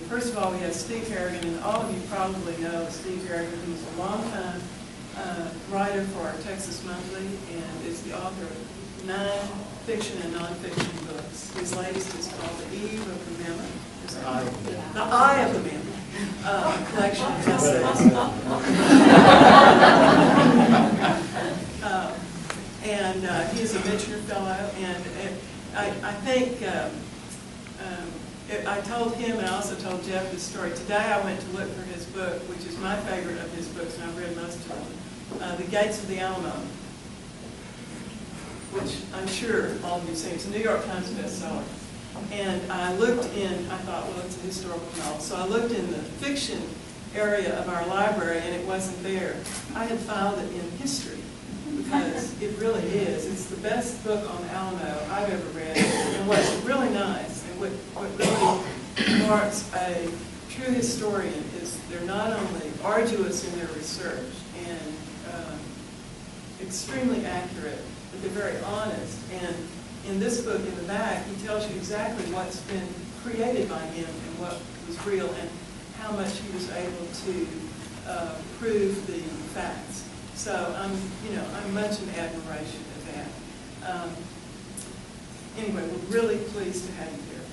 first of all, we have Steve Harrigan, and all of you probably know Steve Harrigan. He was a long-time writer for our Texas Monthly, and is the author of 9 fiction and nonfiction books. His latest is called The Eve of the Mammoth. The Eye of the Mammoth collection of essays. And he is a Mitchner Fellow, and I think I told him, and I also told Jeff this story. Today I went to look for his book, which is my favorite of his books, and I've read most of them, The Gates of the Alamo, which I'm sure all of you have seen. It's a New York Times bestseller. And I looked in, I thought, well, it's a historical novel. So I looked in the fiction area of our library, and it wasn't there. I had filed it in history, because it really is. It's the best book on the Alamo I've ever read. And what's really nice, and what really marks a true historian, is they're not only arduous in their research and extremely accurate, but they're very honest. And in this book, in the back, he tells you exactly what's been created by him and what was real and how much he was able to prove the facts. So I'm much in admiration of that. Anyway, we're really pleased to have you here.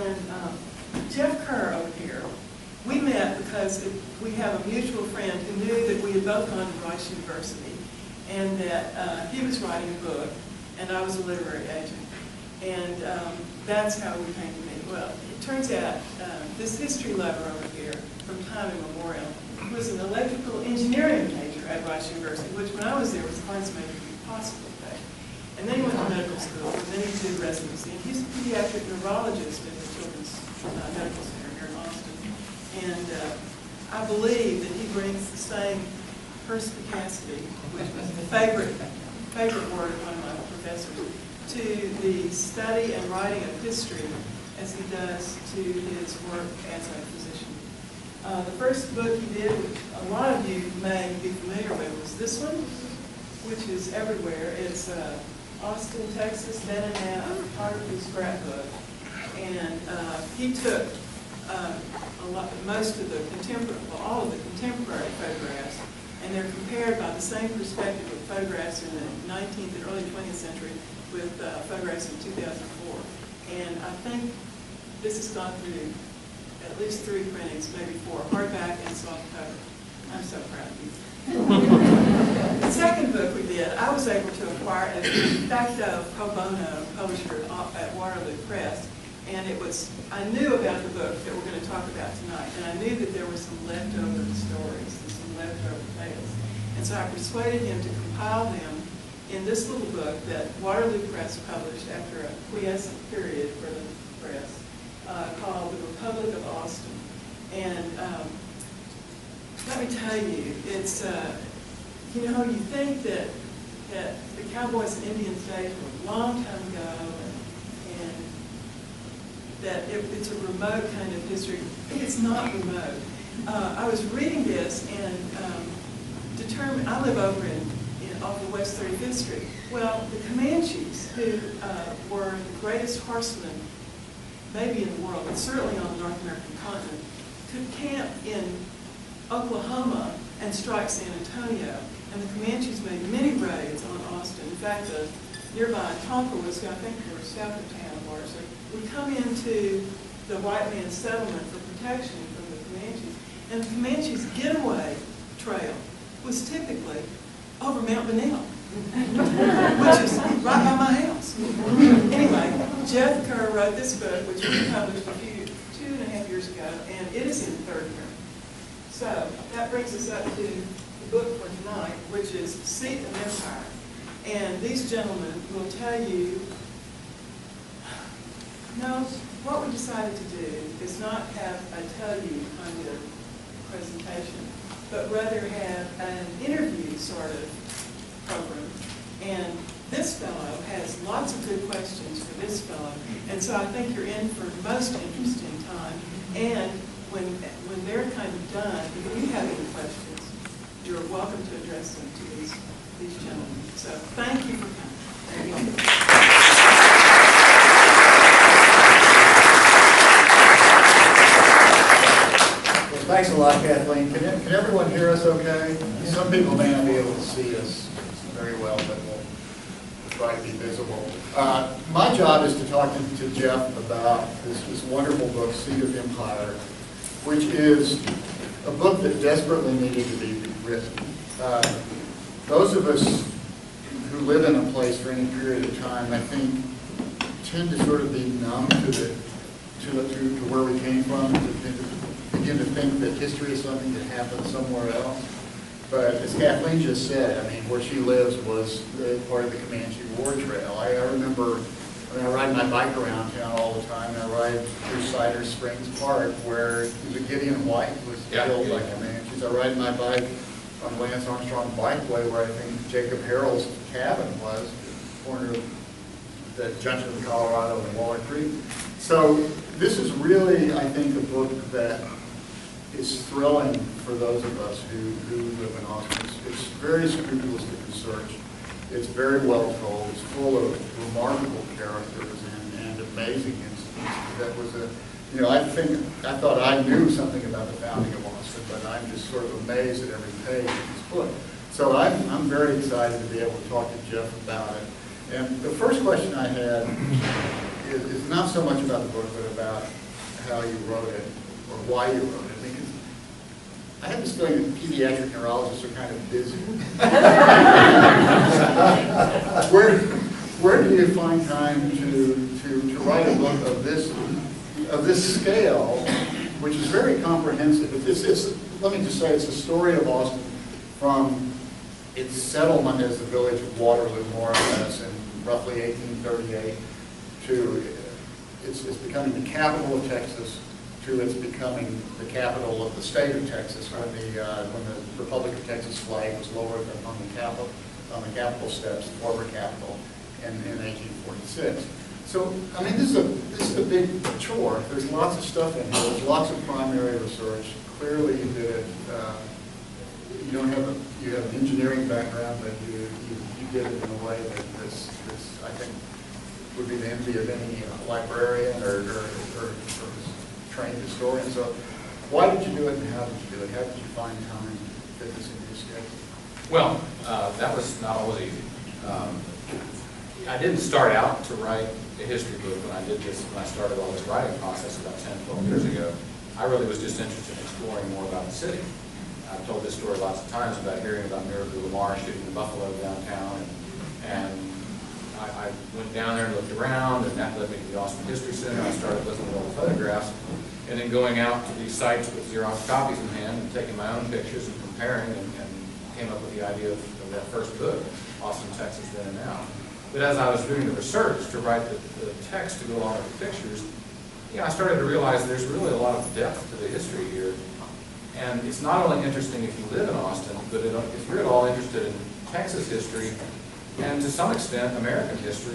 And Jeff Kerr over here, we met because we have a mutual friend who knew that we had both gone to Rice University, and that he was writing a book, and I was a literary agent. And that's how we came to meet. Well, it turns out this history lover over here, from time immemorial, was an electrical engineering major at Rice University, which when I was there was the highest major you could possibly take. And then he went to medical school, and then he did residency. And he's a pediatric neurologist at the Children's Medical Center here in Austin. And I believe that he brings the same perspicacity, which was the favorite word of one of my professors, to the study and writing of history as he does to his work as a physician. The first book he did, which a lot of you may be familiar with, was this one, which is everywhere. It's Austin, Texas, then and now, a photography scrapbook. And he took most of the all of the contemporary photographs, and they're compared by the same perspective of photographs in the 19th and early 20th century with photographs in 2004. And I think this has gone through at least 3 printings, maybe 4, hardback and soft cover. I'm so proud of you. The second book we did, I was able to acquire as de facto pro bono publisher at Waterloo Press. And I knew about the book that we're going to talk about tonight, and I knew that there were some leftover stories, some leftover tales. And so I persuaded him to compile them in this little book that Waterloo Press published after a quiescent period for the press, called The Republic of Austin. And let me tell you, it's, you think that the Cowboys and Indians days were a long time ago, and that it's a remote kind of history. It's not remote. I was reading this and determined, I live over off of West 35th Street. Well, the Comanches, who were the greatest horsemen maybe in the world, but certainly on the North American continent, could camp in Oklahoma and strike San Antonio. And the Comanches made many raids on Austin. In fact, the nearby Tonka was, I think, they were south of town or so. We come into the white man's settlement for protection from the Comanches. And the Comanches' getaway trail was typically over Mount Benil, which is right by my house. Anyway, Jeff Kerr wrote this book, which we published 2.5 years ago, and it is in the 3rd year. So that brings us up to the book for tonight, which is Seat of Empire. And these gentlemen will tell you, no, what we decided to do is not have a tell you kind of presentation, but rather have an interview sort of program. And this fellow has lots of good questions for this fellow. And so I think you're in for most interesting time. And when they're kind of done, if you have any questions, you're welcome to address them to these gentlemen. So thank you for coming. Thank you. a lot, Kathleen. Can everyone hear us okay? Some people may not be able to see us very well, but we'll try to be visible. My job is to talk to Jeff about this wonderful book, Seed of Empire, which is a book that desperately needed to be written. Those of us who live in a place for any period of time, I think, tend to sort of be numb to where we came from, to begin to think that history is something that happened somewhere else. But as Kathleen just said, I mean, where she lives was part of the Comanche War Trail. I remember, I ride my bike around town all the time, and I ride through Cedar Springs Park, where Gideon White was killed by Comanches. I ride my bike on Lance Armstrong Bikeway, where I think Jacob Harrell's cabin was, corner of the junction of the Colorado and Waller Creek. So this is really, I think, a book that is thrilling for those of us who live in Austin. It's very scrupulously researched. It's very well told. It's full of remarkable characters and amazing incidents. That was I thought I knew something about the founding of Austin, but I'm just sort of amazed at every page of this book. So I'm very excited to be able to talk to Jeff about it. And the first question I had is not so much about the book, but about how you wrote it, or why you wrote it. Because I have this feeling that pediatric neurologists are kind of busy. Where do you find time to write a book of this scale, which is very comprehensive? Let me just say, it's the story of Austin from its settlement as the village of Waterloo, more or less, in roughly 1838, to it's becoming the capital of Texas, to its becoming the capital of the state of Texas when the Republic of Texas flag was lowered on the Capitol steps, the former Capitol, in 1846. So, I mean, this is a big chore. There's lots of stuff in here. There's lots of primary research. Clearly, you did it. You have an engineering background, but you did it in a way that this I think would be the envy of any librarian or trained historian. So why did you do it, and how did you do it? How did you find time to fit this into your schedule? Well, that was not always easy. I didn't start out to write a history book when I started all this writing process about 10, 12 years ago. I really was just interested in exploring more about the city. I've told this story lots of times about hearing about Miracle Lamar shooting the buffalo downtown, and I went down there and looked around, and that led me to the Austin History Center. I started looking at all the photographs, and then going out to these sites with Xerox copies in hand and taking my own pictures and comparing, and came up with the idea of that first book, Austin, Texas, Then and Now. But as I was doing the research to write the text to go along with the pictures, I started to realize there's really a lot of depth to the history here. And it's not only interesting if you live in Austin, but if you're at all interested in Texas history, and to some extent American history,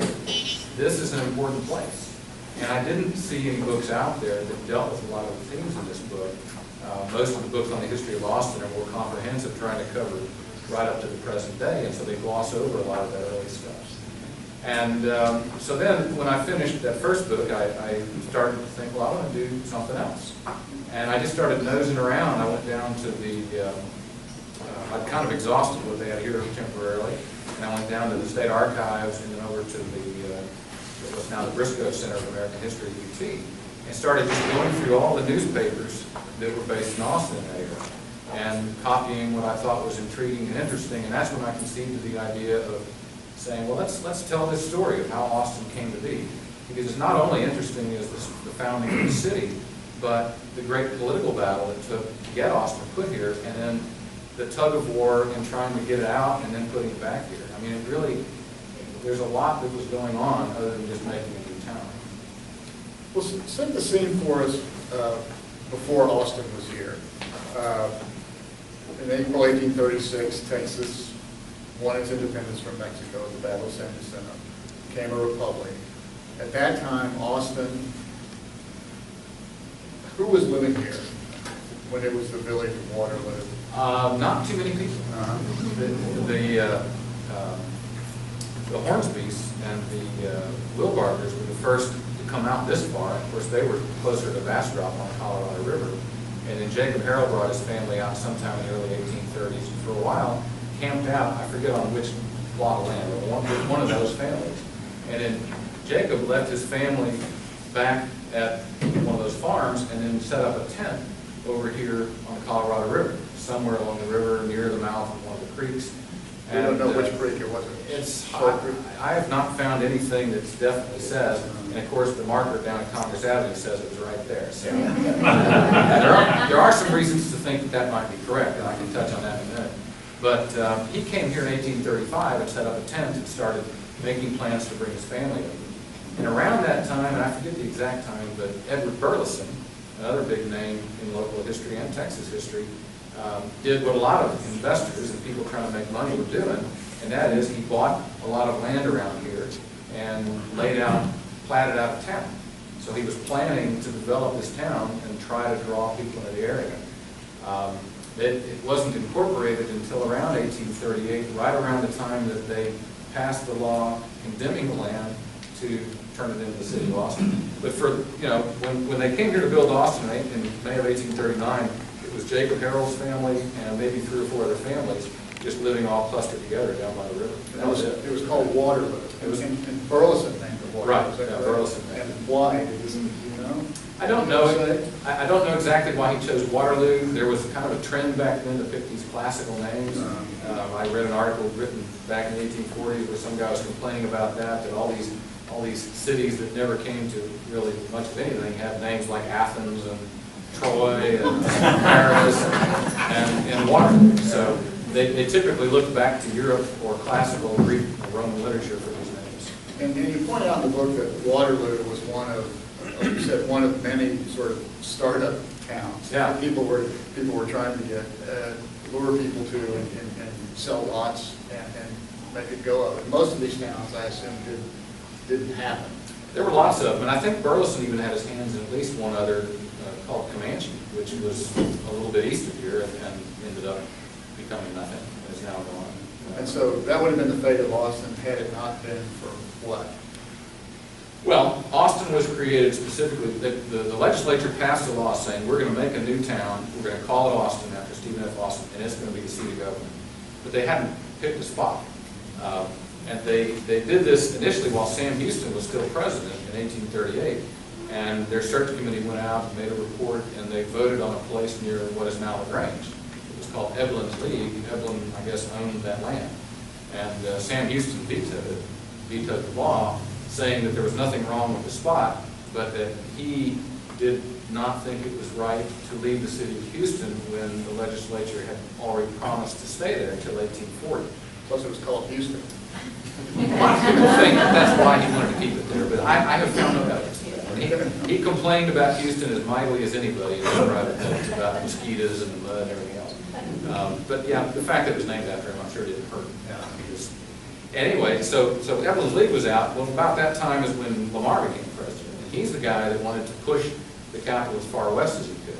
this is an important place. And I didn't see any books out there that dealt with a lot of the themes in this book. Most of the books on the history of Austin are more comprehensive, trying to cover right up to the present day, and so they gloss over a lot of that early stuff. And so then, when I finished that first book, I started to think, well, I want to do something else. And I just started nosing around. I went down to I'd kind of exhausted what they had here temporarily, and I went down to the State Archives and then over to what's now the Briscoe Center of American History at UT, and started just going through all the newspapers that were based in Austin in that era, and copying what I thought was intriguing and interesting. And that's when I conceived of the idea of saying, well, let's tell this story of how Austin came to be, because it's not only interesting as the founding of the city, but the great political battle it took to get Austin put here, and then the tug of war in trying to get it out and then putting it back here. I mean, it really, there's a lot that was going on other than just making a new town. Well, set the scene for us before Austin was here. In April 1836, Texas won its independence from Mexico at the Battle of San Jacinto, became a republic. At that time, Austin, who was living here when it was the village of Waterloo? Not too many people. The Hornsbys and the Wilbargers were the first to come out this far. Of course, they were closer to Bastrop on the Colorado River. And then Jacob Harrell brought his family out sometime in the early 1830s, and for a while camped out, I forget on which plot of land, but one of those families. And then Jacob left his family back at one of those farms and then set up a tent over here on the Colorado River, somewhere along the river near the mouth of one of the creeks. We don't know which creek it was. I have not found anything that definitely says, and of course the marker down at Congress Avenue says it was right there. So there are some reasons to think that that might be correct, and I can touch on that in a minute. But he came here in 1835 and set up a tent and started making plans to bring his family over. And around that time, and I forget the exact time, but Edward Burleson, another big name in local history and Texas history, did what a lot of investors and people trying to make money were doing, and that is he bought a lot of land around here and platted out a town. So he was planning to develop this town and try to draw people into the area. It wasn't incorporated until around 1838, right around the time that they passed the law condemning the land to turn it into the city of Austin. But when they came here to build Austin in May of 1839, it was Jacob Harrell's family and maybe 3 or 4 other families just living all clustered together down by the river. That was it. It was called Waterloo. It was in Burleson named it Waterloo. Right, yeah, Burleson named it. And why? You know? I don't know. I don't know exactly why he chose Waterloo. There was kind of a trend back then to pick these classical names. I read an article written back in the 1840s where some guy was complaining about that all these cities that never came to really much of anything have names like Athens and Troy and Paris and Waterloo. So they typically look back to Europe or classical Greek or Roman literature for these names. And you point out in the book that Waterloo was one of many sort of startup towns. Yeah. People were trying to get lure people to and sell lots and make a go of it. Most of these towns, I assume, didn't happen. There were lots of them, and I think Burleson even had his hands in at least one other called Comanche, which was a little bit east of here and ended up becoming nothing. It's now gone. And so that would have been the fate of Austin had it not been for what? Well, Austin was created specifically, the legislature passed a law saying we're going to make a new town, we're going to call it Austin after Stephen F. Austin, and it's going to be the seat of government. But they hadn't picked a spot. And they did this initially while Sam Houston was still president in 1838. And their search committee went out and made a report, and they voted on a place near what is now LaGrange. It was called Evelyn's League. Evelyn, I guess, owned that land. And Sam Houston vetoed the law, saying that there was nothing wrong with the spot, but that he did not think it was right to leave the city of Houston when the legislature had already promised to stay there until 1840. Plus it was called Houston. A lot of people think that's why he wanted to keep it there, but I have found no evidence. He complained about Houston as mightily as anybody in his private books about mosquitoes and the mud and everything else. But yeah, the fact that it was named after him, I'm sure didn't hurt. Anyway, so Evelyn's League was out. Well, about that time is when Lamar became president. And he's the guy that wanted to push the capital as far west as he could.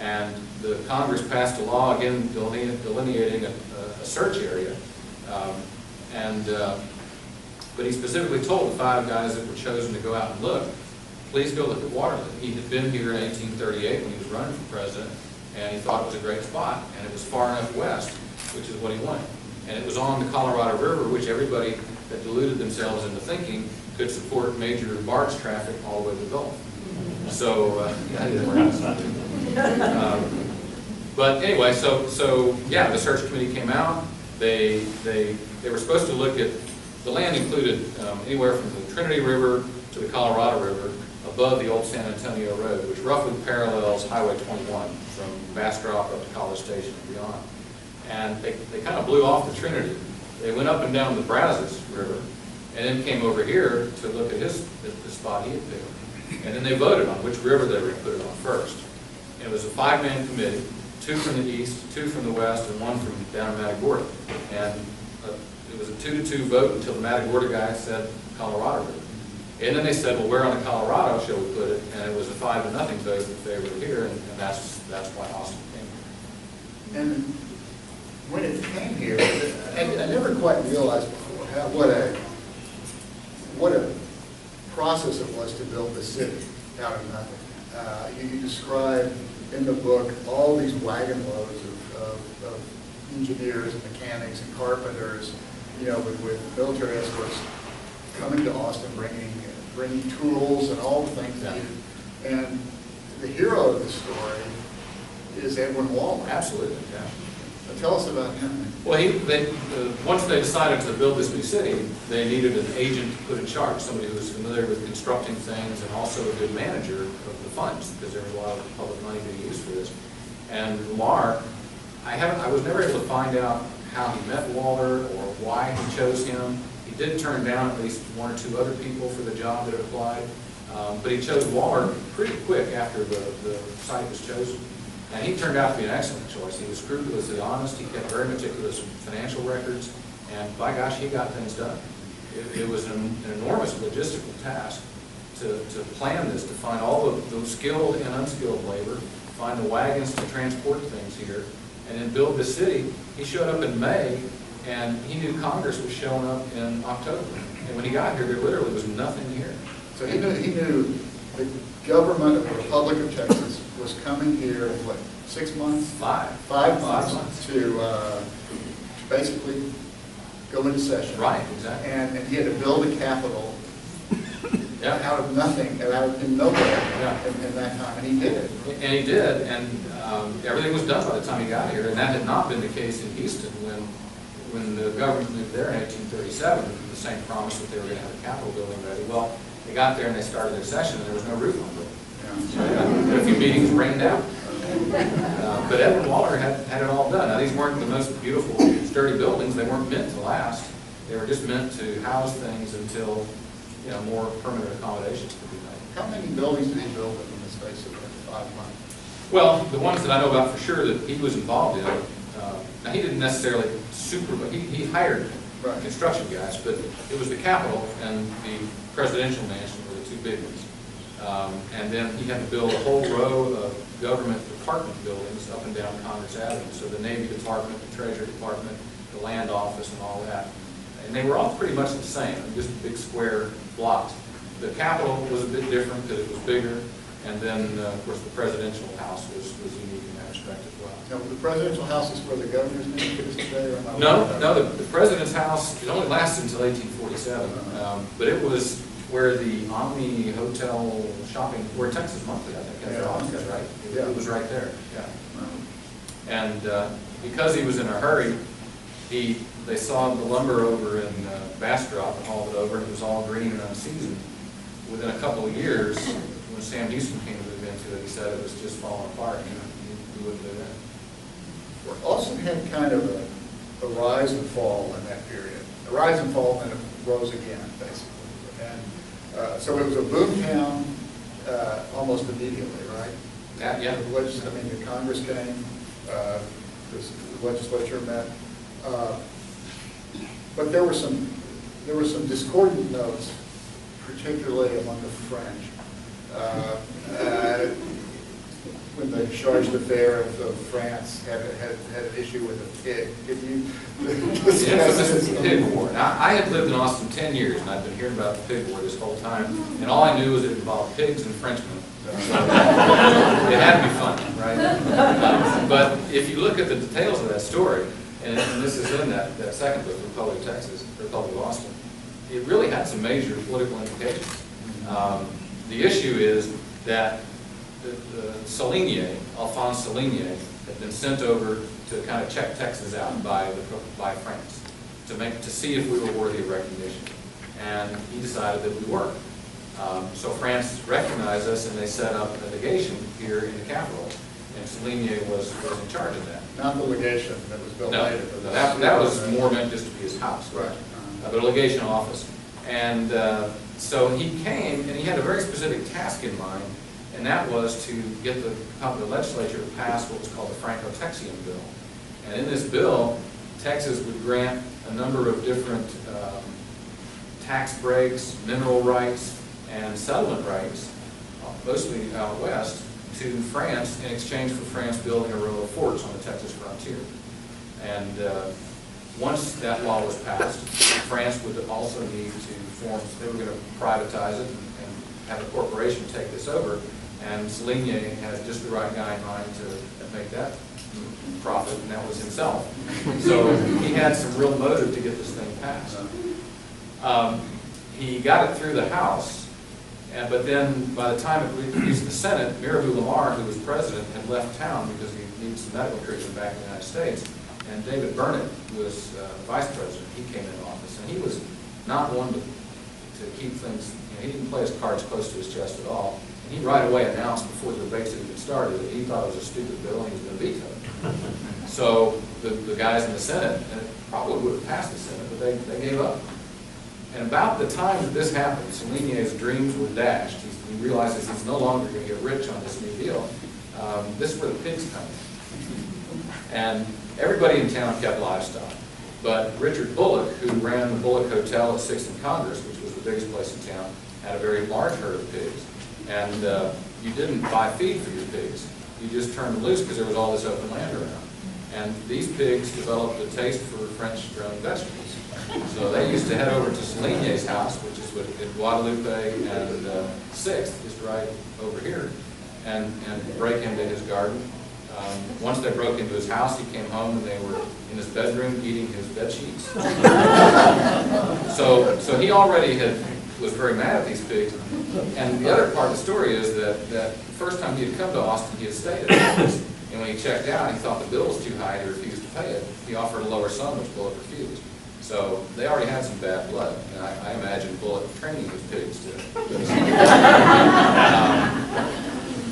And the Congress passed a law, again, delineating a search area. But he specifically told the 5 guys that were chosen to go out and look, please go look at Waterloo. He had been here in 1838 when he was running for president, and he thought it was a great spot, and it was far enough west, which is what he wanted. And it was on the Colorado River, which everybody that deluded themselves into thinking could support major barge traffic all the way to the Gulf. So, but anyway, so yeah, the search committee came out. They were supposed to look at, the land included anywhere from the Trinity River to the Colorado River above the old San Antonio Road, which roughly parallels Highway 21 from Bastrop up to College Station and beyond. And they kind of blew off the Trinity. They went up and down the Brazos River and then came over here to look at the spot he had picked. And then they voted on which river they were going to put it on first. And it was a 5-man committee, 2 from the east, 2 from the west, and 1 from down in Matagorda. And it was a 2-2 vote until the Matagorda guy said Colorado River. And then they said, well, where on the Colorado shall we put it? And it was a 5-0 vote in favor of here, and that's why Austin came here. And when it came here, I never quite realized before what a process it was to build the city out of nothing. You described in the book all these wagon loads of engineers and mechanics and carpenters, with military escorts coming to Austin, bringing tools and all the things needed. And the hero of the story is Edwin Waller. Absolutely, yeah. Tell us about him. Well, once they decided to build this new city, they needed an agent to put in charge, somebody who was familiar with constructing things and also a good manager of the funds, because there was a lot of public money being used for this. And Lamar, I was never able to find out how he met Waller or why he chose him. He did turn down at least one or two other people for the job that applied, but he chose Waller pretty quick after the site was chosen. And he turned out to be an excellent choice. He was scrupulously honest. He kept very meticulous financial records, and by gosh, he got things done. It was an enormous logistical task to plan this, to find all of the skilled and unskilled labor, find the wagons to transport things here, and then build the city. He showed up in May, and he knew Congress was showing up in October. And when he got here, there literally was nothing here. So he knew the government of the Republic of Texas was coming here in what, 6 months? 5 months to basically go into session. Right, exactly. And he had to build a capital out of nothing, out of nowhere in that time, and he did. And he did, and everything was done by the time he got here, and that had not been the case in Houston when the government moved there in 1837. The same promise that they were going to have a Capitol building ready. Well, they got there and they started their session, and there was no roof on it. So had a few meetings, rained out. But Edwin Waller had it all done. Now, these weren't the most beautiful, sturdy buildings. They weren't meant to last. They were just meant to house things until more permanent accommodations could be made. How many buildings did he build in the space of 5 months? Well, the ones that I know about for sure that he was involved in, now he didn't necessarily he hired construction guys, but it was the Capitol and the presidential mansion were the two big ones. And then he had to build a whole row of government department buildings up and down Congress Avenue. So the Navy Department, the Treasury Department, the Land Office, and all that. And they were all pretty much the same, just big square blocks. The Capitol was a bit different because it was bigger. And then, of course, the presidential house was unique in that respect as well. Now, the presidential house is where the governor's name is today, or am I No, the president's house, it only lasted until 1847. But it was where the Omni Hotel shopping, where Texas Monthly, I think, has their office, right? It was right there, And because he was in a hurry, they saw the lumber over in Bastrop and hauled it over, and it was all green and unseasoned. Within a couple of years, when Sam Houston came to move into it, he said it was just falling apart. He wouldn't live in. Austin had kind of a rise and fall in that period. A rise and fall, and then it rose again, basically. And so it was a boom town almost immediately, right? Yeah. The Congress came, the legislature met, but there were some discordant notes, particularly among the French. When the charge d'affaires of France had an issue with a pig. Could you discuss this? The pig war. Now, I had lived in Austin 10 years, and I've been hearing about the pig war this whole time, and all I knew was it involved pigs and Frenchmen. So, it had to be fun, right? But if you look at the details of that story, and this is in that second book, Republic of Texas, Republic of Austin, it really had some major political implications. The issue is that Séligné, Alphonse Séligné, had been sent over to kind of check Texas out by France to see if we were worthy of recognition, and he decided that we were. So France recognized us, and they set up a legation here in the capital, and Séligné was in charge of that. Not the legation that was built later. That was more meant just to be his house, right? But a legation office, and so he came, and he had a very specific task in mind. And that was to get the legislature to pass what was called the Franco-Texian Bill. And in this bill, Texas would grant a number of different tax breaks, mineral rights, and settlement rights, mostly out west, to France in exchange for France building a row of forts on the Texas frontier. And once that law was passed, France would also need to form, they were going to privatize it and have a corporation take this over. And Celigne has just the right guy in mind to make that profit, and that was himself. So he had some real motive to get this thing passed. He got it through the House, but then by the time it reached the Senate, Mirabeau Lamar, who was president, had left town because he needed some medical treatment back in the United States. And David Burnett was vice president. He came into office, and he was not one to keep things, he didn't play his cards close to his chest at all. And he right away announced before the debates had even started that he thought it was a stupid bill and he was going to veto it. So the guys in the Senate, and it probably would have passed the Senate, but they gave up. And about the time that this happened, Celigne's dreams were dashed. He realizes he's no longer going to get rich on this new deal. This is where the pigs come in. And everybody in town kept livestock. But Richard Bullock, who ran the Bullock Hotel at 6th and Congress, which was the biggest place in town, had a very large herd of pigs. And you didn't buy feed for your pigs. You just turned them loose because there was all this open land around. And these pigs developed a taste for French-grown vegetables. So they used to head over to Celigne's house, which is in Guadalupe and 6th, just right over here, and break into his garden. Once they broke into his house, he came home and they were in his bedroom eating his bed sheets. So he already was very mad at these pigs. And the other part of the story is that the first time he had come to Austin, he had stayed at Austin. And when he checked out, he thought the bill was too high, he refused to pay it. He offered a lower sum, which Bullock refused. So they already had some bad blood. And I imagine Bullock training his pigs to.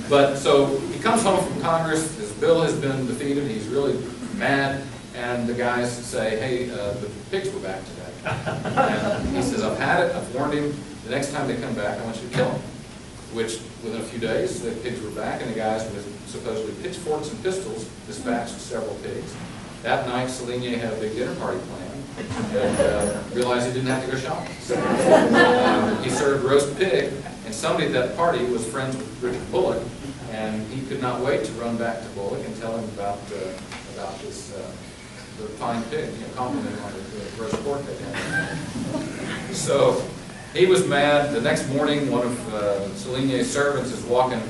But so he comes home from Congress, his bill has been defeated, he's really mad, and the guys say, hey, the pigs were back today. And he says, I've had it, I've warned him, the next time they come back, I want you to kill them. Which, within a few days, the pigs were back, and the guys with supposedly pitchforks and pistols dispatched several pigs. That night, Celigne had a big dinner party planned, and realized he didn't have to go shopping. So, he served roast pig, and somebody at that party was friends with Richard Bullock, and he could not wait to run back to Bullock and tell him about this the fine pig, compliment him on the roast pork they had. So he was mad. The next morning, one of Celigne's servants is walking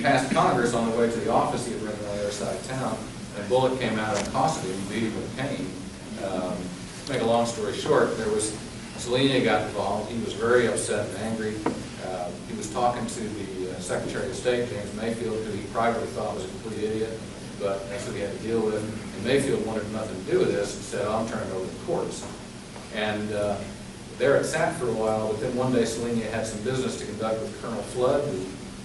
past Congress on the way to the office he had rented on the other side of town, and Bullock came out and accosted him, beat him with a cane. To make a long story short, Celigne got involved. He was very upset and angry. He was talking to the Secretary of State, James Mayfield, who he privately thought was a complete idiot, but that's what he had to deal with. And Mayfield wanted nothing to do with this and said, I'm turning it over to the courts. And there it sat for a while, but then one day Celigne had some business to conduct with Colonel Flood,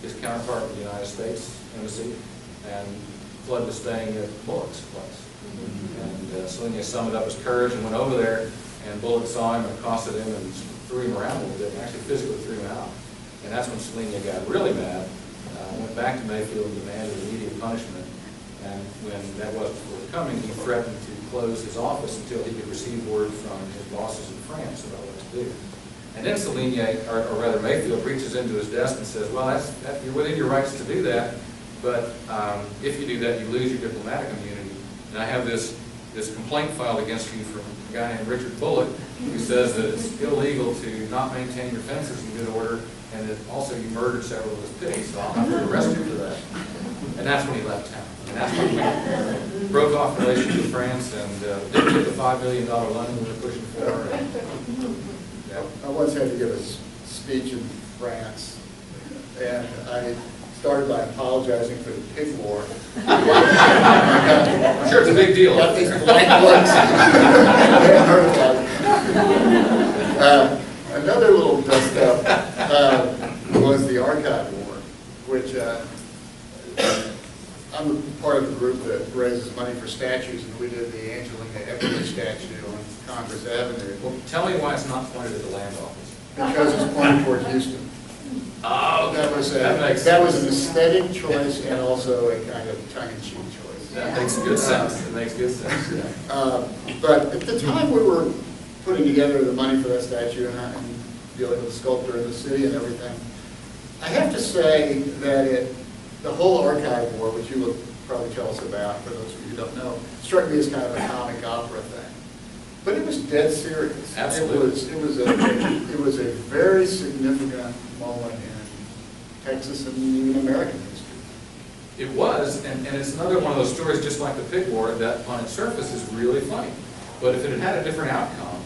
his counterpart in the United States Embassy, and Flood was staying at Bullock's place. And Celigne summoned up his courage and went over there, and Bullock saw him and accosted him and threw him around a little bit, and actually physically threw him out. And that's when Celigne got really mad, went back to Mayfield and demanded immediate punishment. And when that wasn't forthcoming, he threatened to close his office until he could receive word from his bosses in France about what to do. And then Celigne, or rather Mayfield, reaches into his desk and says, well, you're within your rights to do that, but if you do that, you lose your diplomatic immunity. And I have this complaint filed against you from a guy named Richard Bullock, who says that it's illegal to not maintain your fences in good order, and that also you murdered several of his pigs, so I'll have to arrest you for that. And that's when he left town. And that's when we broke off relations with France and didn't get the $5 million loan we were pushing for. I once had to give a speech in France, and I started by apologizing for the pig war. I'm sure it's a big deal. Got these blank looks. Another little dust up was the archive war, which I'm part of the group that raises money for statues, and we did the Angelina Eckley statue on Congress Avenue. Well, tell me why it's not pointed at the land office. Because it's pointed toward Houston. Oh, that was an aesthetic choice and also a kind of tongue-in-cheek choice. That makes good sense. It makes good sense. Yeah. But at the time we were putting together the money for that statue and dealing with the sculptor in the city and everything, I have to say that the whole archive war, which you will probably tell us about, for those of you who don't know, struck me as kind of a comic opera thing. But it was dead serious. Absolutely. It was a very significant moment in Texas and even American history. It was, and it's another one of those stories, just like the pig war, that on its surface is really funny. But if it had had a different outcome,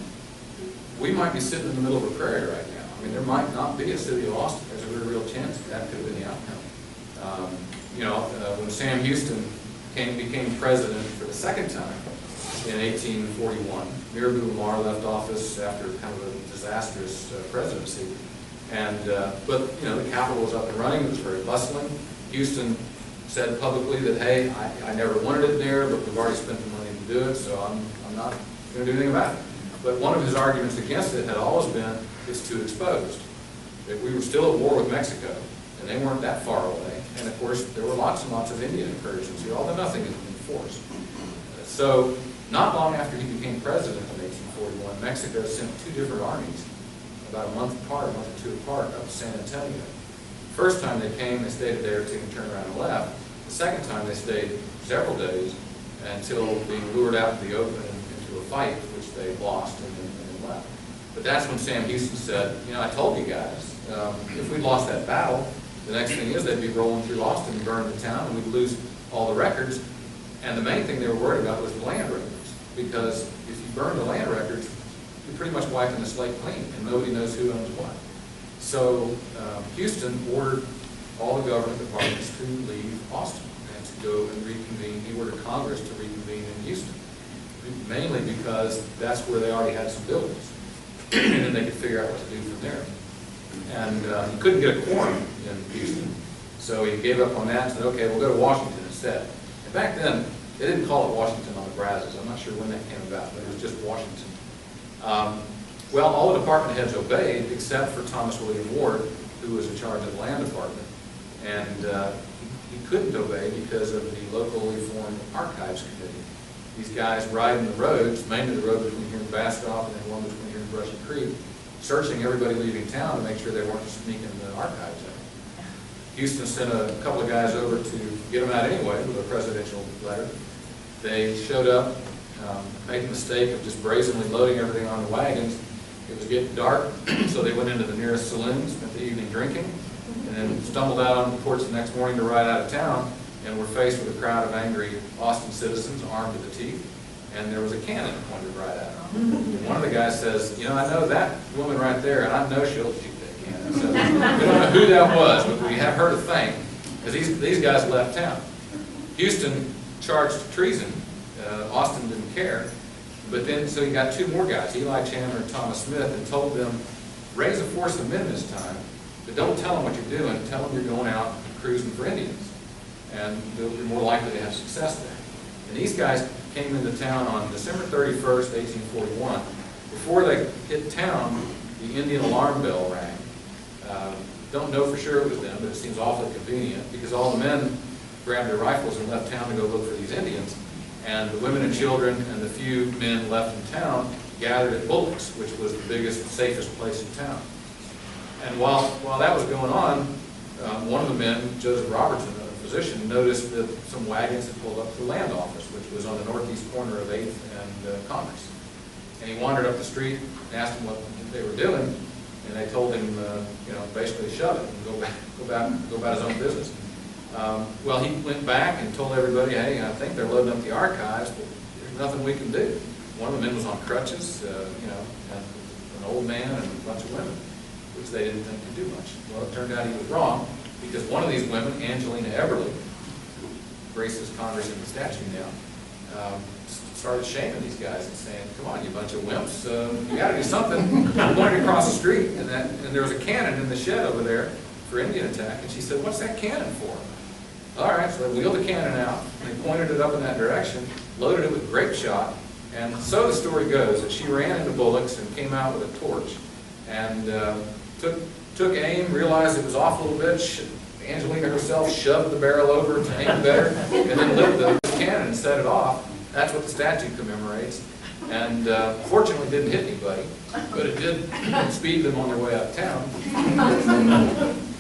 we might be sitting in the middle of a prairie right now. I mean, there might not be a city of Austin. There's a very real chance that could have been the outcome. When Sam Houston became president for the second time in 1841, Mirabeau Lamar left office after kind of a disastrous presidency. But the capital was up and running. It was very bustling. Houston said publicly that, hey, I never wanted it there, but we've already spent the money to do it, so I'm not going to do anything about it. But one of his arguments against it had always been, it's too exposed. That we were still at war with Mexico, and they weren't that far away. And of course, there were lots and lots of Indian incursions here, although nothing had been forced. So, not long after he became president in 1841, Mexico sent two different armies, about a month or two apart, up to San Antonio. First time they came, they stayed a day or two and turned around and left. The second time they stayed several days until being lured out into the open into a fight, which they lost and then left. But that's when Sam Houston said, I told you guys, if we'd lost that battle, the next thing is they'd be rolling through Austin and burning the town, and we'd lose all the records. And the main thing they were worried about was the land records, because if you burn the land records, you're pretty much wiping the slate clean, and nobody knows who owns what. So Houston ordered all the government departments to leave Austin and to go and reconvene. He ordered Congress to reconvene in Houston, mainly because that's where they already had some buildings, and then they could figure out what to do from there. And he couldn't get a quorum in Houston, so he gave up on that and said, okay, we'll go to Washington instead. And back then, they didn't call it Washington on the Brazos. I'm not sure when that came about, but it was just Washington. Well, all the department heads obeyed, except for Thomas William Ward, who was in charge of the land department. And he couldn't obey because of the locally formed archives committee. These guys riding the roads, mainly the road between here and Bastrop and then one between here and Brushy Creek, searching everybody leaving town to make sure they weren't sneaking the archives out. Houston sent a couple of guys over to get them out anyway with a presidential letter. They showed up, made the mistake of just brazenly loading everything on the wagons. It was getting dark, so they went into the nearest saloon, spent the evening drinking, and then stumbled out on the porch the next morning to ride out of town, and were faced with a crowd of angry Austin citizens armed to the teeth, and there was a cannon pointed right at them. And one of the guys says, I know that woman right there, and I know she'll shoot that cannon. So we don't know who that was, but we have her to thank, because these guys left town. Houston charged treason. Austin didn't care. But then, so he got two more guys, Eli Chandler and Thomas Smith, and told them, raise a force of men this time, but don't tell them what you're doing. Tell them you're going out cruising for Indians. And they'll be more likely to have success there. And these guys came into town on December 31st, 1841. Before they hit town, the Indian alarm bell rang. Don't know for sure it was them, but it seems awfully convenient, because all the men grabbed their rifles and left town to go look for these Indians. And the women and children and the few men left in town gathered at Bullock's, which was the biggest, safest place in town. And while that was going on, one of the men, Joseph Robertson, a physician, noticed that some wagons had pulled up to the land office, which was on the northeast corner of 8th and Congress. And he wandered up the street and asked them what they were doing, and they told him, basically shove it and go about his own business. Well, he went back and told everybody, hey, I think they're loading up the archives, but there's nothing we can do. One of the men was on crutches, and an old man and a bunch of women, which they didn't think could do much. Well, it turned out he was wrong, because one of these women, Angelina Everly, who graces Congress in the statue now, started shaming these guys and saying, come on, you bunch of wimps, you got to do something. We're going across the street, and there was a cannon in the shed over there for Indian attack, and she said, what's that cannon for? All right, so they wheeled the cannon out, and they pointed it up in that direction, loaded it with grape shot, and so the story goes that she ran into Bullock's and came out with a torch, and took aim, realized it was off a little bit. Angelina herself shoved the barrel over to aim better, and then lit the cannon and set it off. That's what the statue commemorates. And fortunately didn't hit anybody, but it did speed them on their way out of town.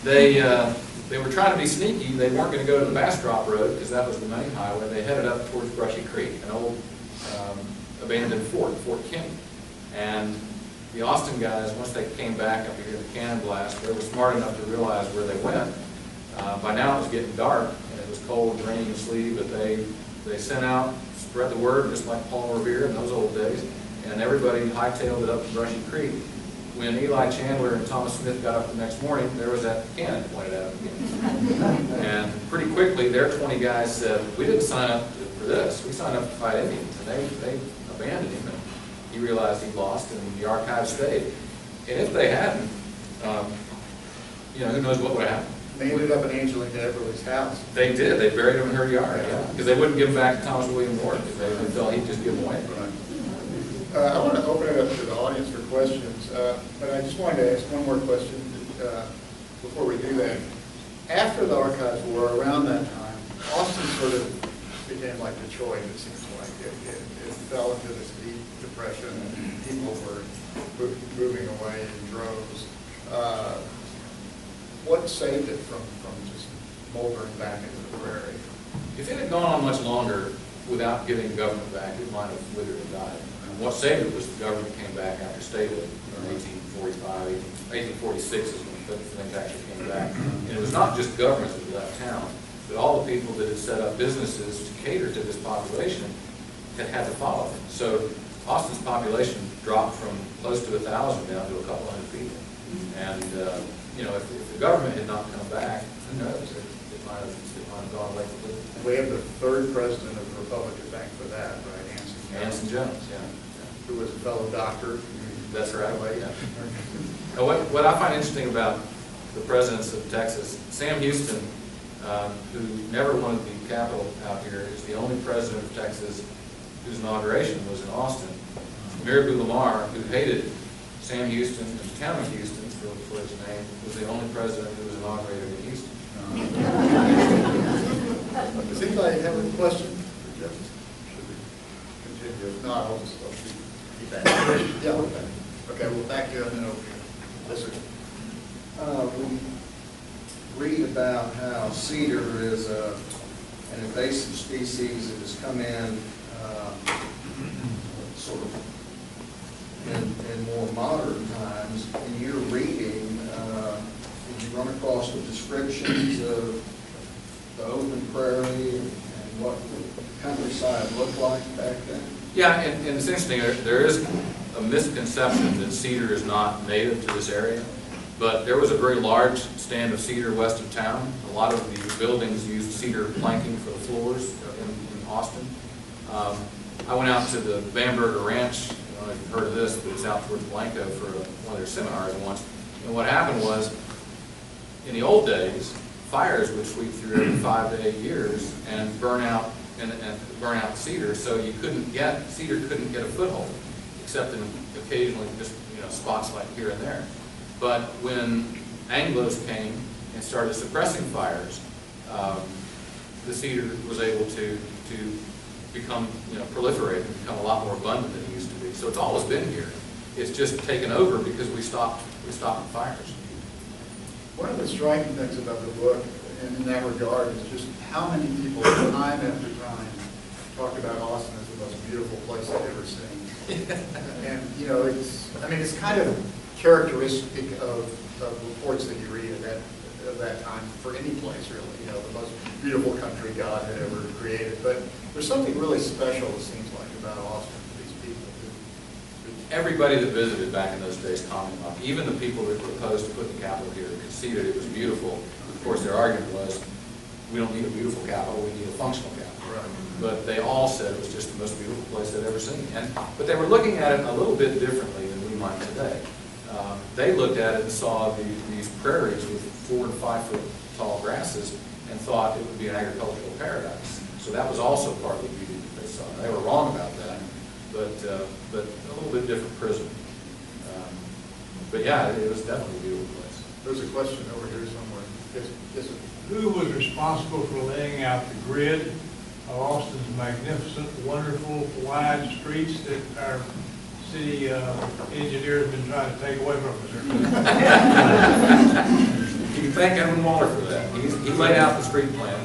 They were trying to be sneaky. They weren't going to go to the Bastrop Road because that was the main highway. They headed up towards Brushy Creek, an old abandoned fort, Fort Kenny. And the Austin guys, once they came back after hearing the cannon blast, they were smart enough to realize where they went. By now it was getting dark, and it was cold, raining, and sleety, but they sent out, spread the word, just like Paul Revere in those old days, and everybody hightailed it up to Brushy Creek. When Eli Chandler and Thomas Smith got up the next morning, there was that cannon pointed at them again. And pretty quickly, their 20 guys said, we didn't sign up for this, we signed up to fight Indians, and they abandoned him, and he realized he lost, and the archive stayed. And if they hadn't, who knows what would have happened. They ended up in Angelina Everly's house. They did. They buried him in her yard, because they wouldn't give him back to Thomas William Ward, because they felt he'd just give him away. Right. I want to open it up to the audience for questions, but I just wanted to ask one more question before we do that. After the archives were around that time, Austin sort of became like Detroit, it seems like. It fell into this deep depression, and people were moving away in droves. What saved it from just moldering back into the prairie? If it had gone on much longer without getting government back, it might have withered and died. And what saved it was the government came back after statehood in 1845, 1846 is when things actually came back. And it was not just governments that left town, but all the people that had set up businesses to cater to this population had to follow them. So Austin's population dropped from close to 1,000 down to a couple hundred people. And if the government had not come back, who knows? It might have gone away completely. We have the third president of the Republic to thank for that, right? Anson Jones, yeah. Who was a fellow doctor. That's right. Yeah. Now, what I find interesting about the presidents of Texas, Sam Houston, who never wanted the Capitol out here, is the only president of Texas whose inauguration was in Austin. Mirabeau Lamar, who hated Sam Houston and the town of Houston for his name, was the only president who was inaugurated in Houston. Does anybody have a question for Jeff? Should we continue? No, I'll keep that. Yeah, okay. Okay, well, back to and then over here. Listen. We read about how cedar is an invasive species that has come in sort of in more modern times. In your reading, did you run across the descriptions of the open prairie and what the countryside looked like back then? Yeah, and it's interesting, there is a misconception that cedar is not native to this area, but there was a very large stand of cedar west of town. A lot of the buildings used cedar planking for the floors in Austin. I went out to the Bamberger Ranch, I don't know if you've heard of this, but it's out towards Blanco for one of their seminars once. And what happened was, in the old days, fires would sweep through every 5 to 8 years and burn out cedar, so cedar couldn't get a foothold, except in occasionally just spots like here and there. But when Anglos came and started suppressing fires, the cedar was able to become proliferate and become a lot more abundant than it used to be. So it's always been here. It's just taken over because we stopped the fires. One of the striking things about the book in that regard is just how many people, time after time, talk about Austin as the most beautiful place they've ever seen. And it's kind of characteristic of reports that you read of that time for any place, really. The most beautiful country God had ever created. But there's something really special, it seems like, about Austin for these people. Everybody that visited back in those days commented on it. Even the people that proposed to put the Capitol here conceded it was beautiful. Of course, their argument was, we don't need a beautiful Capitol, we need a functional Capitol. Right. But they all said it was just the most beautiful place they'd ever seen. But they were looking at it a little bit differently than we might today. They looked at it and saw these prairies with 4 and 5 foot tall grasses and thought it would be an agricultural paradise. So that was also part of the beauty that they saw. They were wrong about that, but a little bit different prism. But yeah, it was definitely a beautiful place. There's a question over here somewhere. Yes, sir. Who was responsible for laying out the grid of Austin's magnificent, wonderful, wide streets that our city engineer has been trying to take away from us? You can thank Edwin Waller for that. He laid out the street plan.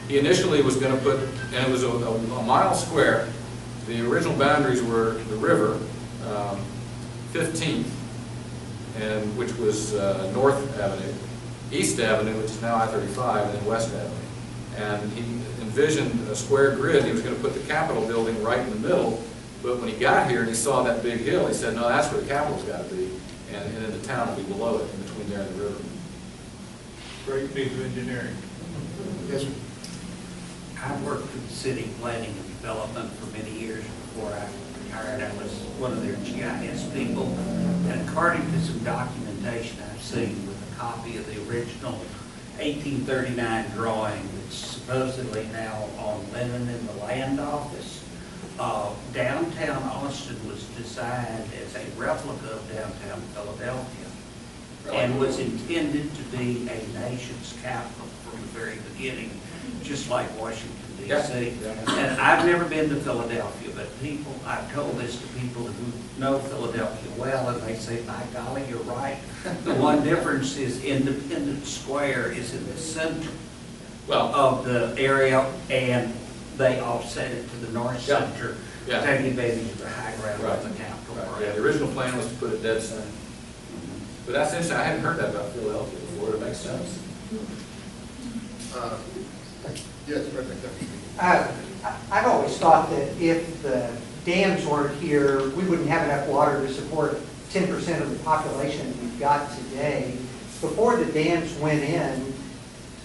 He initially was going to put, and it was a mile square. The original boundaries were the river 15th, and which was North Avenue, East Avenue, which is now I-35, and then West Avenue. And he envisioned a square grid. He was going to put the Capitol building right in the middle, but when he got here and he saw that big hill, he said, no, that's where the Capitol's got to be, and then the town will be below it, in between there and the river. Great piece of engineering. Yes, sir. I worked for the city planning and development for many years before I retired. I was one of their GIS people. And according to some documentation I've seen with a copy of the original 1839 drawing that's supposedly now on linen in the land office, downtown Austin was designed as a replica of downtown Philadelphia and was intended to be a nation's capital from the very beginning, just like Washington, D.C. Yeah. And I've never been to Philadelphia, but I've told this to people who know Philadelphia well, and they say, by golly, you're right. The one difference is Independence Square is in the center of the area, and they offset it to the north center, taking advantage of the high ground of the Capitol. Right. Yeah, the original plan was to put it dead center. But that's interesting. I hadn't heard that about Philadelphia before. It makes sense. Yes, right there. I've always thought that if the dams weren't here, we wouldn't have enough water to support 10% of the population we've got today. Before the dams went in,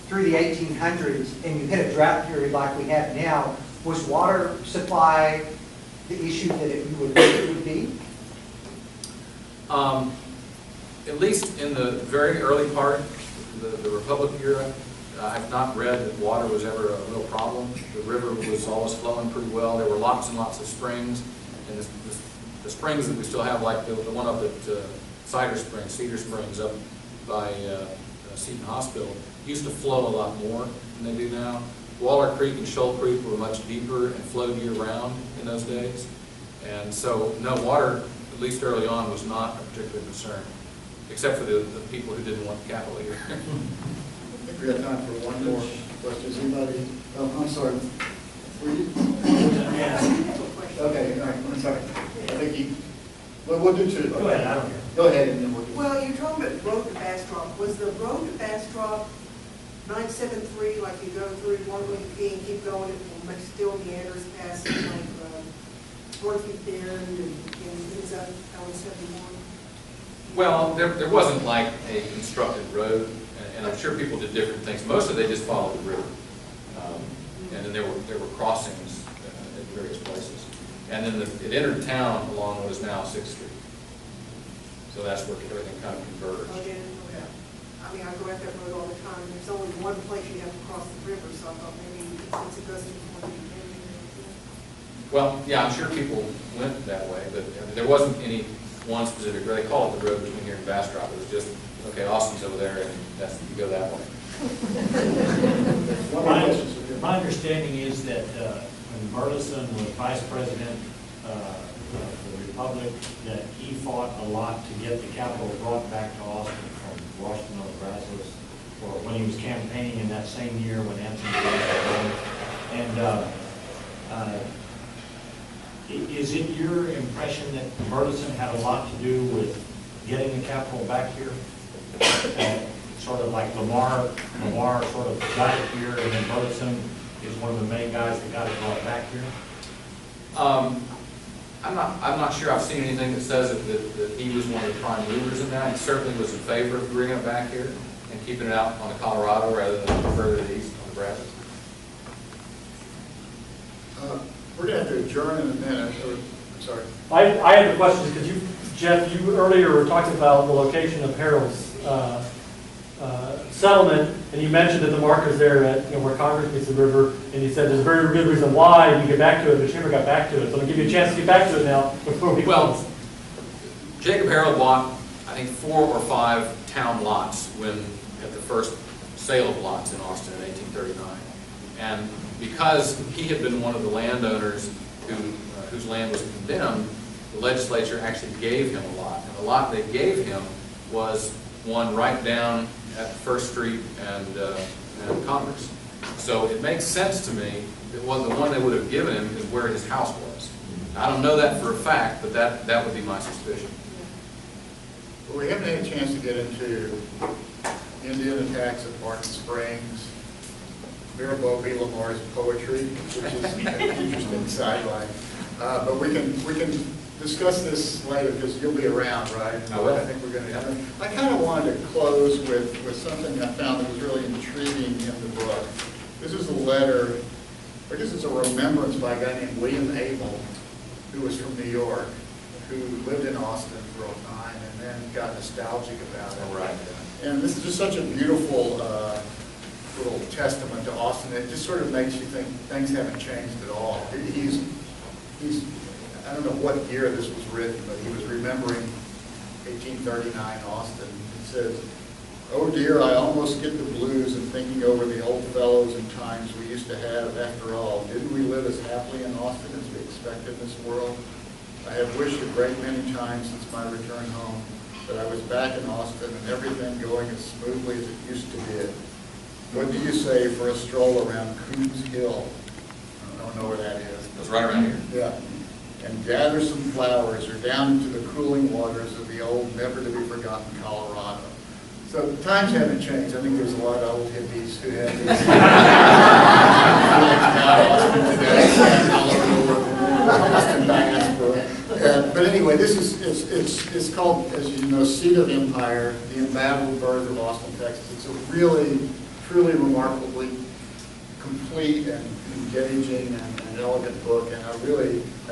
through the 1800s, and you hit a drought period like we have now, was water supply the issue that it would be? At least in the very early part, the Republic era, I've not read that water was ever a real problem. The river was always flowing pretty well. There were lots and lots of springs, and the springs that we still have, like the one up at Cedar Springs up by Seton Hospital, used to flow a lot more than they do now. Waller Creek and Shoal Creek were much deeper and flowed year-round in those days. And so, no, water, at least early on, was not a particular concern, except for the people who didn't want the capital here. I think we have time for one more question. Is anybody? Oh, I'm sorry. Were you? Okay, all right, I'm sorry. I think you, well, we'll do two. Go ahead, I don't care. Go ahead, and then we'll do. Well, you're talking about road to Bastrop. Was the road to Bastrop 973, like you go through Waterloo and keep going, it will make still meanders past like 45th Bend and things up Highway 71? Well, there wasn't like a constructed road, and I'm sure people did different things. Mostly they just followed the river. And then there were crossings at various places. And then it entered town along what is now 6th Street. So that's where everything kind of converged. Oh, yeah, okay. I mean, I go out that road all the time. There's only one place you have to cross the river, so I thought maybe since it doesn't want to be there. Well, yeah, I'm sure people went that way, but there wasn't any one specific road. They call it the road between here and Bastrop. It was just, okay, Austin's over there, and you go that way. My understanding is that when Burleson was vice president of the Republic, that he fought a lot to get the capital brought back to Austin from Washington or Brazos, or when he was campaigning in that same year when Anthony was and is it your impression that Burleson had a lot to do with getting the capital back here? Sort of like Lamar sort of got it here, and then Burleson is one of the main guys that got it brought back here? I'm not sure I've seen anything that says that he was one of the prime movers in that. He certainly was in favor of bringing it back here and keeping it out on the Colorado rather than further east on the Brazos. We're going to have to adjourn in a minute. I'm sorry. I have a question because Jeff, you earlier were talking about the location of Harold's settlement, and you mentioned that the markers there at where Congress meets the river, and you said there's a very good reason why you get back to it, but you never got back to it. So I'm going to give you a chance to get back to it now before we close. Jacob Harold bought, I think, 4 or 5 town lots at the first sale of lots in Austin in 1839. And because he had been one of the landowners whose land was condemned, the legislature actually gave him a lot. And the lot they gave him was one right down at First Street and Congress. So it makes sense to me that the one they would have given him is where his house was. I don't know that for a fact, but that would be my suspicion. Well, we haven't had a chance to get into Indian attacks at Martin Springs, Mirabeau B. Lamar's poetry, which is an interesting sideline. But we can discuss this later because you'll be around, right? I will. I think we're going to. I kind of wanted to close with something I found that was really intriguing in the book. This is a letter, I guess it's a remembrance by a guy named William Abel, who was from New York, who lived in Austin for a time and then got nostalgic about it. Right. And this is just such a beautiful little testament to Austin. It just sort of makes you think things haven't changed at all. He's I don't know what year this was written, but he was remembering 1839 Austin. He says, "Oh dear, I almost get the blues in thinking over the old fellows and times we used to have. After all, didn't we live as happily in Austin as we expect in this world? I have wished a great many times since my return home that I was back in Austin and everything going as smoothly as it used to be. What do you say for a stroll around Coons Hill?" I don't know where that is. It was right around here. Yeah. "And gather some flowers or down into the cooling waters of the old, never-to-be-forgotten Colorado." So times haven't changed. I think there's a lot of old hippies who have these feelings about Austin today, and all over the Austin diaspora. But anyway, this is it's called, as you know, Seat of Empire, the Embattled Birth of Austin, Texas. It's a really, truly remarkably complete and engaging and elegant book, and I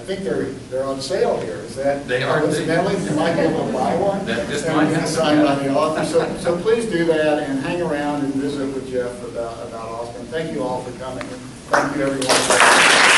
think they're on sale here. Is that? They are. Incidentally, you might be able to buy one. That just and might get happen. signed by the author. So please do that and hang around and visit with Jeff about Austin. Thank you all for coming. Thank you, everyone.